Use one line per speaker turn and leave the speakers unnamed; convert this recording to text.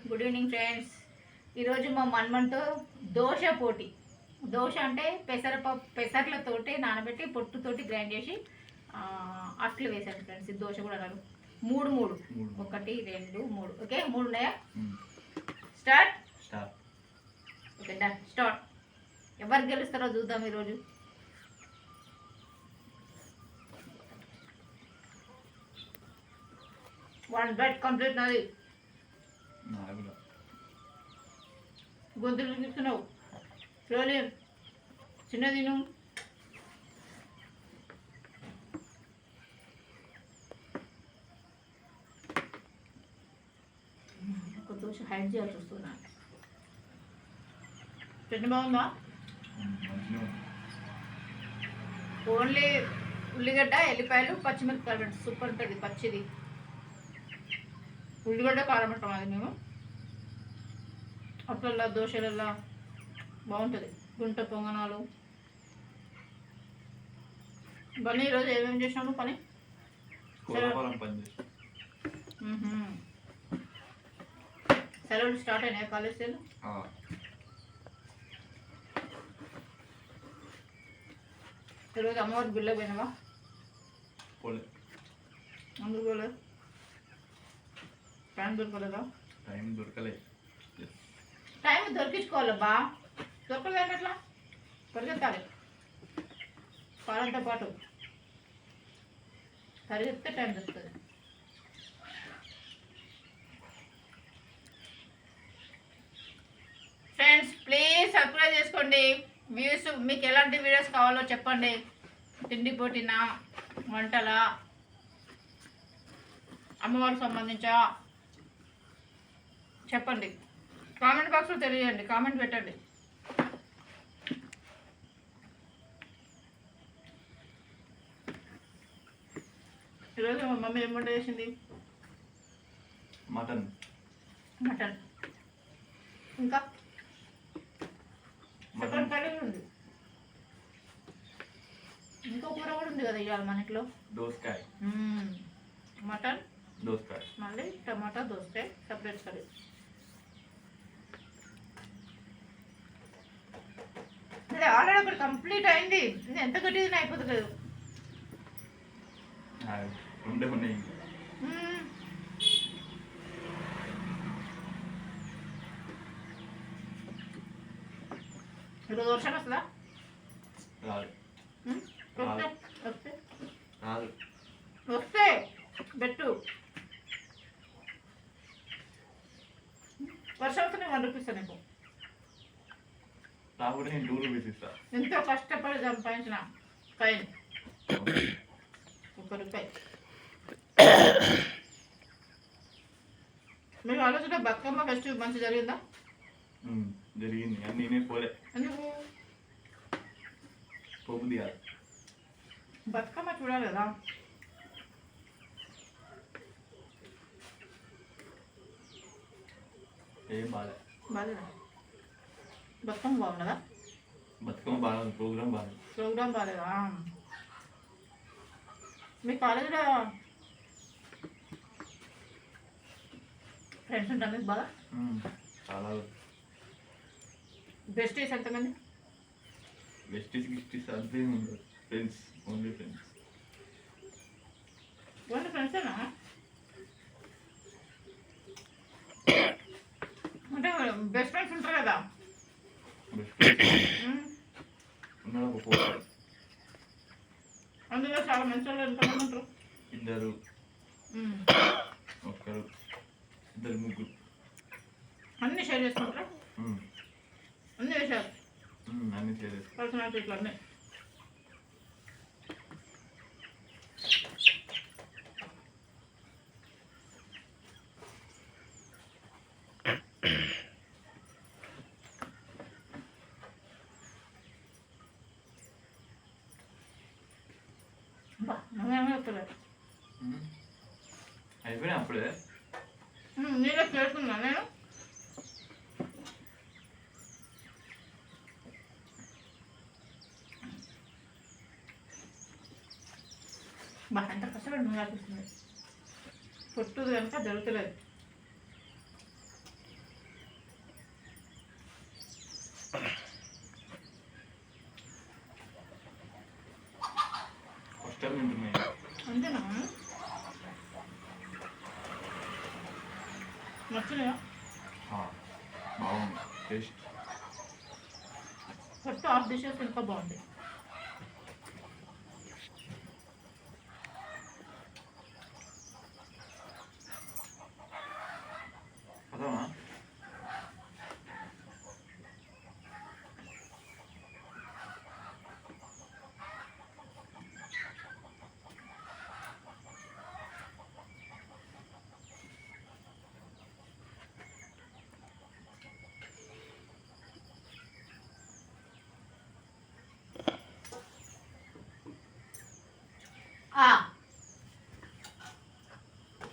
Good evening friends. ఈరోజు మా మన్మంతో దోశ పోటీ. దోశ అంటే పెసర్లతోటి నానబెట్టి పొట్టుతోటి గ్రైండ్ చేసి అట్లు వేసాను ఫ్రెండ్స్. ఇది దోశ కూడా అన్నారు. మూడు 1 2 3. ఓకే, 3 ఉన్నాయా? స్టార్ట్. Okay done, start. ఎవరు గెలుస్తారో చూద్దాం ఈరోజు. వన్ బైట్ కంప్లీట్ నాది. గొంతులు తీసుకున్నావు స్లోలీ, చిన్న తిను. ఒక దోశ హైడ్ చేయాల్సి వస్తున్నా. చట్నీ బాగుందా? ఓన్లీ ఉల్లిగడ్డ, ఎల్లిపాయలు, పచ్చిమిరపకాయలు. సూపర్ ఉంటుంది పచ్చిది. ఉల్లిగడ్డ కారం అంటాం అది మేము. అట్లల్లో దోశలల్లో బాగుంటుంది. గుంట పొంగనాలు. బన్నీ ఈరోజు ఏమేమి చేసినాము పని? సెలవులు స్టార్ట్ అయినాయి కాలేజ్ సెలవు. ఈరోజు అమ్మవారి బిల్ల పోయినావా? అందుకు పోలేదు. టైం దొరకలేదా? టైం దొరికించుకోవాలబ్బా. దొరకలేదు అట్లా పరిగెత్తాలి. కాలంతో పాటు పరిగెత్తే టైం దొరుకుతుంది. ఫ్రెండ్స్ ప్లీజ్ సబ్స్క్రైబ్ చేసుకోండి. వ్యూస్ మీకు ఎలాంటి వీడియోస్ కావాలో చెప్పండి. తిండి పోటీనా, వంటలా, అమ్మవారికి సంబంధించా చెప్పండి. కామెంట్ బాక్స్లో తెలియజేయండి. కామెంట్ పెట్టండి. ఈరోజు మా మమ్మీ ఏం వంట చేసింది?
మటన్.
ఇంకా మటన్ కర్రీ ఉంది. ఇంకో కూర కూడా ఉంది కదా ఇవాళ మన ఇంట్లో.
దోసకాయ.
మటన్,
దోసకాయ,
మళ్ళీ టమాటా, దోసకాయ సపరేట్ కర్రీ. అదే ఆల్రెడీ ఒకటి కంప్లీట్ అయింది. ఇది ఎంత గట్టిగా అయిపోతుంది.
ఉన్నాయి.
ఈరోజు వర్షం వస్తుందా? వస్తే బెట్టు. వర్షం వస్తే నేను 1 రూపీ ఇస్తాను నీకు.
నేను 2 రూపీస్ ఇస్తా.
ఎంతో కష్టపడి సంపాదించిన కాయిన్ 1 రూపాయి. మీరు ఆలోచన బతుకమ్మ ఫెస్టివల్ మంచి జరిగిందా?
జరిగింది. నేనే పోలే.
ఎందుకు?
పోపు తీయాలి.
బతుకమ్మ చూడాలి కదా.
ఏం
బాగాలేదా? బతుకమ్మ బాగున్నదా?
బతుకమ్మ బాగా.
ప్రోగ్రామ్ బాగాలేదా? మీ కాలేజీలో ఫ్రెండ్స్ ఉంటారు మీకు బాగా?
చాలా.
బెస్టీస్ ఎంతమంది?
బెస్టీస్ అంతే ఉండదు. Friends, only friends.
ఓన్లీ ఫ్రెండ్సేనా? అంటే బెస్ట్ ఫ్రెండ్స్ ఉంటారు కదా. అందులో చాలా మంచి వాళ్ళు ఎంతమంది ఉంటారు?
2, 1, 2, 3.
అన్నీ షేర్ చేసుకుంటారా? అన్నీ విషయాలు
అన్నీ షేర్ చేసుకుంటారు.
పర్సనాలిటీ ఇట్లా అన్నీ.
అయిపోయినా అప్పుడే
నీళ్ళకి చేరుకున్నా నేను. ఎంత కష్టపడి నూనె ఆపిస్తుంది. పొట్టుది కనుక జరుగుతలేదు. నచ్చినాయా?
బాగుంది టేస్ట్.
ఫస్ట్ హాఫ్ డిషెస్ ఇంకా బాగుంటాయి.